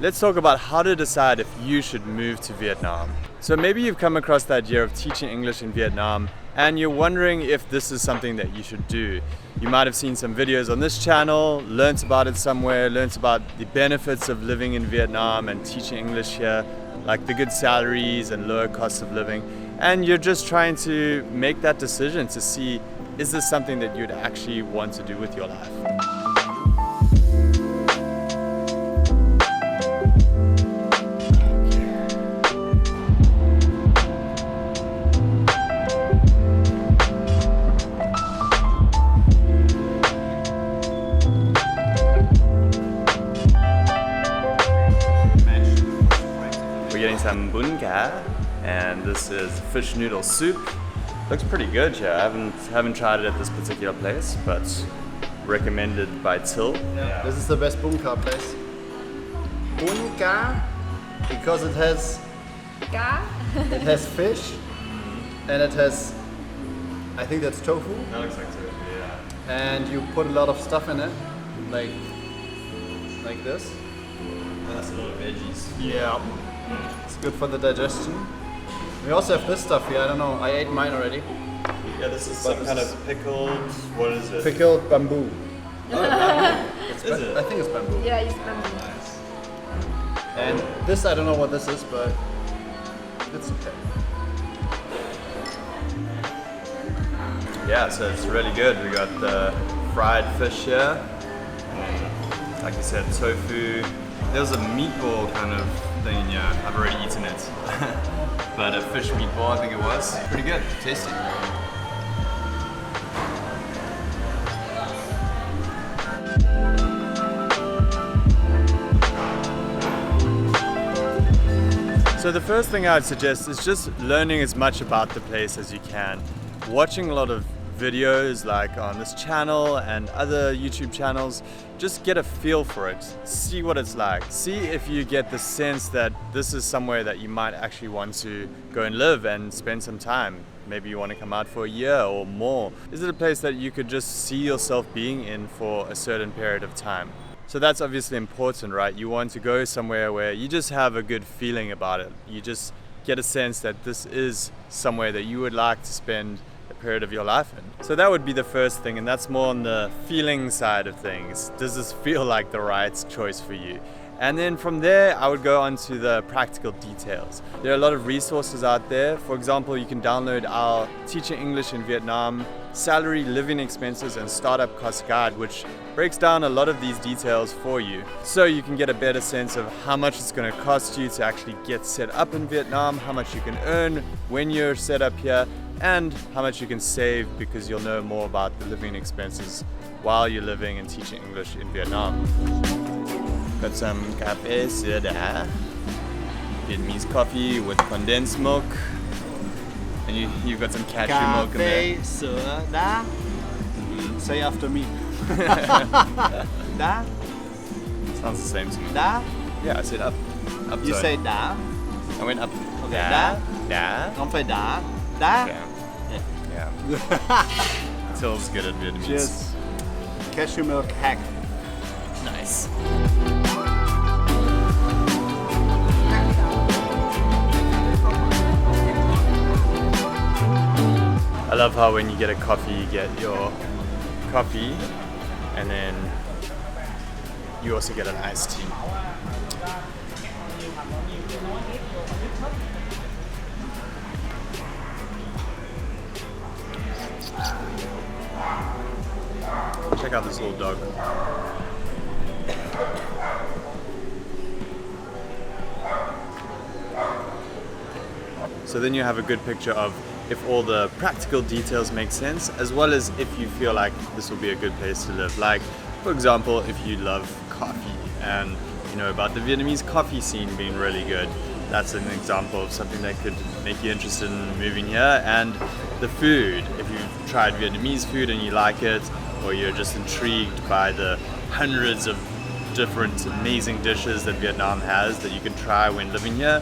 let's talk about how to decide if you should move to Vietnam. So maybe you've come across the idea of teaching English in Vietnam and you're wondering if this is something that you should do. You might have seen some videos on this channel, learnt about it somewhere, learnt about the benefits of living in Vietnam and teaching English here, like the good salaries and lower costs of living. And you're just trying to make that decision to see, is this something that you'd actually want to do with your life? We're getting some bún cá, and this is fish noodle soup. Looks pretty good here. I haven't tried it at this particular place, but recommended by Till. Yeah. This is the best bún cá place. Bún cá, because it has fish, and it has, I think that's tofu. That looks like tofu, yeah. And you put a lot of stuff in it, like this. That's a lot of veggies. Yeah. It's good for the digestion. We also have this stuff here. I don't know. I ate mine already. Yeah, this is some kind of pickled. What is it? Pickled bamboo. Oh, bamboo. Is it? I think it's bamboo. Yeah, it's bamboo. Nice. And this, I don't know what this is, but it's okay. Yeah, so it's really good. We got the fried fish here. And like you said, tofu. There was a meatball kind of thing, yeah. I've already eaten it. But a fish meatball, I think it was. Pretty good, tasty. So the first thing I'd suggest is just learning as much about the place as you can. Watching a lot of videos like on this channel and other YouTube channels, just get a feel for it, see what it's like, see if you get the sense that this is somewhere that you might actually want to go and live and spend some time. Maybe you want to come out for a year or more. Is it a place that you could just see yourself being in for a certain period of time? So that's obviously important, right? You want to go somewhere where you just have a good feeling about it. You just get a sense that this is somewhere that you would like to spend period of your life in. So that would be the first thing, and that's more on the feeling side of things. Does this feel like the right choice for you? And then from there, I would go on to the practical details. There are a lot of resources out there. For example, you can download our Teaching English in Vietnam Salary, Living Expenses and Startup Cost Guide, which breaks down a lot of these details for you. So you can get a better sense of how much it's going to cost you to actually get set up in Vietnam, how much you can earn when you're set up here, and how much you can save, because you'll know more about the living expenses while you're living and teaching English in Vietnam. Got some café sữa, Vietnamese coffee with condensed milk, and you've got some cashew milk in there. Café sữa. Say after me. Da? Sounds the same to me. Da? Yeah, I said up. Up You tone. say da? I went up. Okay, Da. da. Da. Không phải da. Da? Yeah. Yeah. Till's good at Vietnamese. Cheers. Cashew milk hack. Nice. I love how when you get a coffee, you get your coffee and then you also get an iced tea. Check out this little dog. So then you have a good picture of if all the practical details make sense, as well as if you feel like this will be a good place to live. Like, for example, if you love coffee and you know about the Vietnamese coffee scene being really good, that's an example of something that could make you interested in moving here. And the food, if you've tried Vietnamese food and you like it, or you're just intrigued by the hundreds of different amazing dishes that Vietnam has that you can try when living here,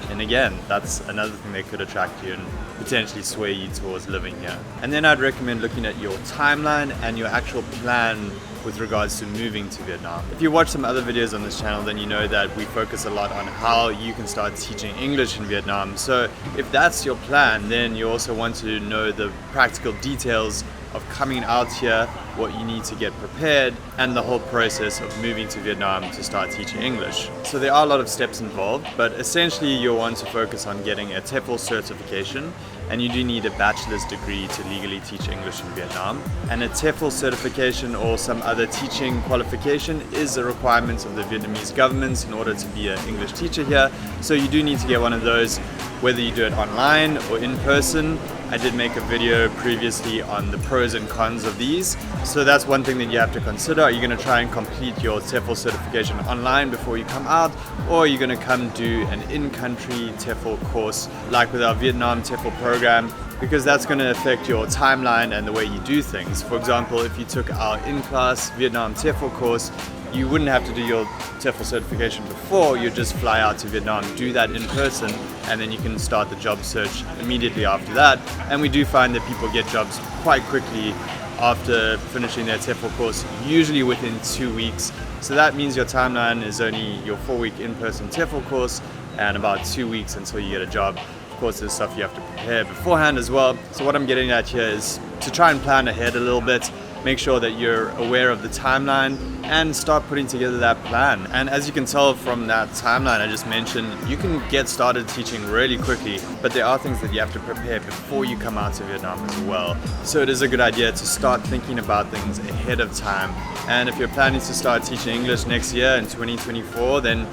And again, that's another thing that could attract you and potentially sway you towards living here. And then I'd recommend looking at your timeline and your actual plan with regards to moving to Vietnam. If you watch some other videos on this channel, then you know that we focus a lot on how you can start teaching English in Vietnam. So if that's your plan, then you also want to know the practical details of coming out here, what you need to get prepared, and the whole process of moving to Vietnam to start teaching English. So there are a lot of steps involved, but essentially you'll want to focus on getting a TEFL certification, and you do need a bachelor's degree to legally teach English in Vietnam. And a TEFL certification or some other teaching qualification is a requirement of the Vietnamese government in order to be an English teacher here. So you do need to get one of those, whether you do it online or in person. I did make a video previously on the pros and cons of these. So that's one thing that you have to consider. Are you going to try and complete your TEFL certification online before you come out? Or are you going to come do an in-country TEFL course like with our Vietnam TEFL program? Because that's going to affect your timeline and the way you do things. For example, if you took our in-class Vietnam TEFL course, you wouldn't have to do your TEFL certification before. You'd just fly out to Vietnam, do that in person, and then you can start the job search immediately after that. And we do find that people get jobs quite quickly after finishing their TEFL course, usually within 2 weeks. So that means your timeline is only your 4-week in-person TEFL course and about 2 weeks until you get a job. Of course, there's stuff you have to prepare beforehand as well. So what I'm getting at here is to try and plan ahead a little bit, make sure that you're aware of the timeline and start putting together that plan. And as you can tell from that timeline I just mentioned, you can get started teaching really quickly, but there are things that you have to prepare before you come out to Vietnam as well. So it is a good idea to start thinking about things ahead of time. And if you're planning to start teaching English next year in 2024, then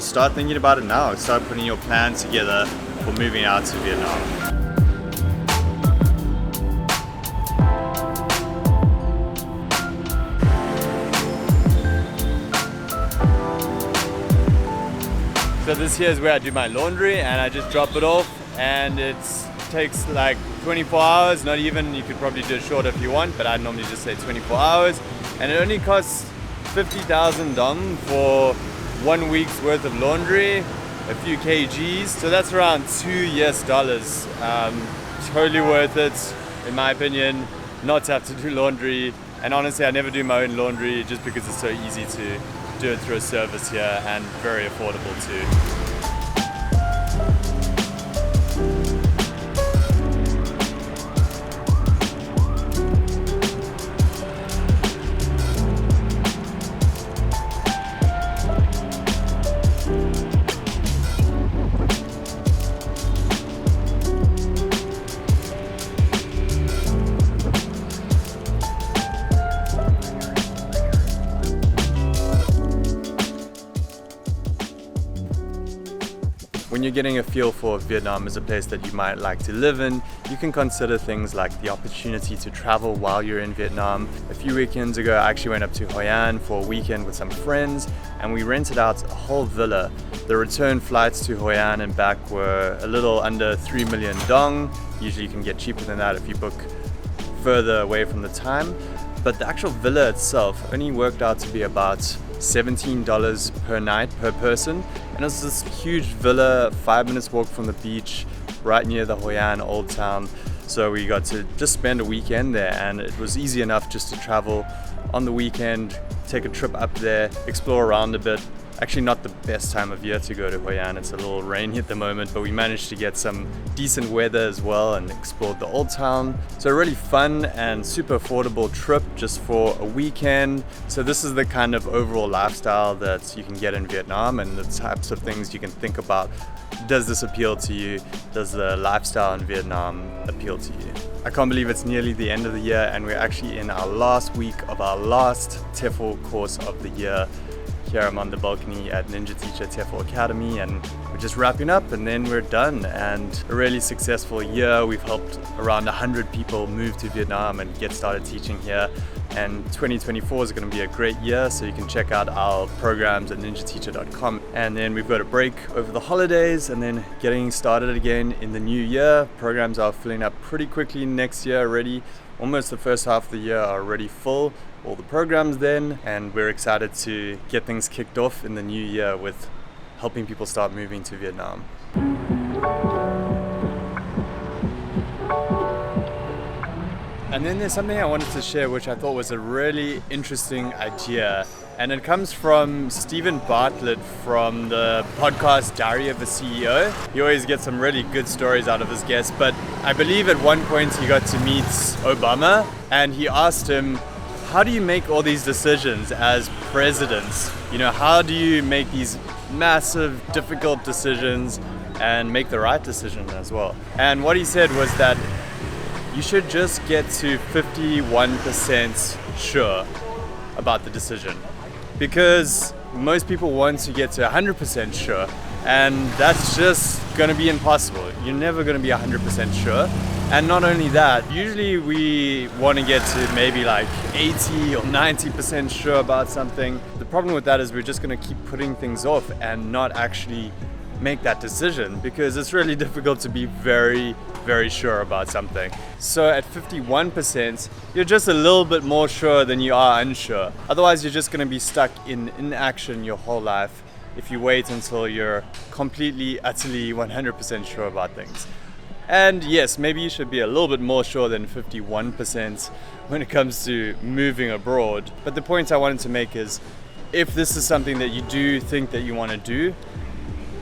start thinking about it now. Start putting your plan together for moving out to Vietnam. So this here is where I do my laundry, and I just drop it off, and it takes like 24 hours, not even. You could probably do it shorter if you want, but I normally just say 24 hours. And it only costs 50,000 dong for 1 week's worth of laundry, a few kgs. So that's around $2 US. Totally worth it, in my opinion, not to have to do laundry. And honestly, I never do my own laundry just because it's so easy to do it through a service here and very affordable too. When you're getting a feel for Vietnam as a place that you might like to live in, you can consider things like the opportunity to travel while you're in Vietnam. A few weekends ago, I actually went up to Hoi An for a weekend with some friends, and we rented out a whole villa. The return flights to Hoi An and back were a little under 3 million dong. Usually you can get cheaper than that if you book further away from the time. But the actual villa itself only worked out to be about $17 per night per person, and it's this huge villa, 5 minutes walk from the beach, right near the Hoi An Old Town. So we got to just spend a weekend there, and it was easy enough just to travel on the weekend, take a trip up there, explore around a bit. Actually not the best time of year to go to Hoi An, it's a little rainy at the moment, but we managed to get some decent weather as well and explored the Old Town. So a really fun and super affordable trip just for a weekend. So this is the kind of overall lifestyle that you can get in Vietnam, and the types of things you can think about. Does this appeal to you? Does the lifestyle in Vietnam appeal to you? I can't believe it's nearly the end of the year and we're actually in our last week of our last TEFL course of the year. Here I'm on the balcony at Ninja Teacher TEFL Academy, and we're just wrapping up and then we're done. And a really successful year. We've helped around 100 people move to Vietnam and get started teaching here. And 2024 is going to be a great year, so you can check out our programs at ninjateacher.com. And then we've got a break over the holidays and then getting started again in the new year. Programs are filling up pretty quickly next year already. Almost the first half of the year are already full, all the programs then, and we're excited to get things kicked off in the new year with helping people start moving to Vietnam. And then there's something I wanted to share which I thought was a really interesting idea, and it comes from Stephen Bartlett from the podcast Diary of a CEO. He always gets some really good stories out of his guests, but I believe at one point he got to meet Obama, and he asked him, how do you make all these decisions as presidents? You know, how do you make these massive, difficult decisions and make the right decision as well? And what he said was that you should just get to 51% sure about the decision, because most people want to get to 100% sure, and that's just going to be impossible. You're never going to be 100% sure. And not only that, usually we want to get to maybe like 80 or 90% sure about something. The problem with that is we're just going to keep putting things off and not actually make that decision, because it's really difficult to be very, very sure about something. So at 51%, you're just a little bit more sure than you are unsure. Otherwise, you're just going to be stuck in inaction your whole life if you wait until you're completely, utterly 100% sure about things. And yes, maybe you should be a little bit more sure than 51% when it comes to moving abroad. But the point I wanted to make is, if this is something that you do think that you want to do,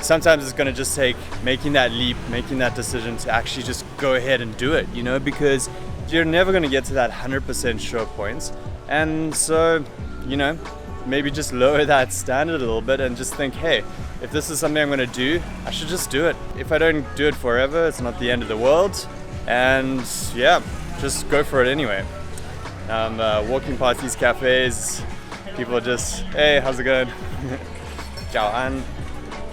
sometimes it's going to just take making that leap, making that decision to actually just go ahead and do it, you know, because you're never going to get to that 100% sure point. And so, you know, maybe just lower that standard a little bit and just think, hey, if this is something I'm going to do, I should just do it. If I don't do it forever, it's not the end of the world. And yeah, just go for it anyway. Walking past these cafes, people are just, hey, how's it going? Ciao An.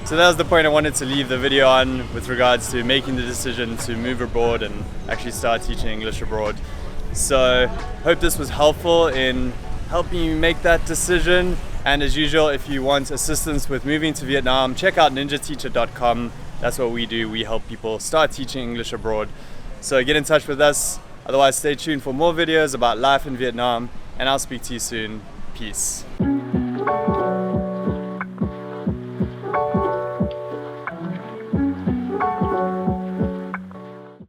So that was the point I wanted to leave the video on with regards to making the decision to move abroad and actually start teaching English abroad. So hope this was helpful in helping you make that decision. And as usual, if you want assistance with moving to Vietnam, check out ninjateacher.com. That's what we do. We help people start teaching English abroad. So get in touch with us. Otherwise, stay tuned for more videos about life in Vietnam, and I'll speak to you soon. Peace.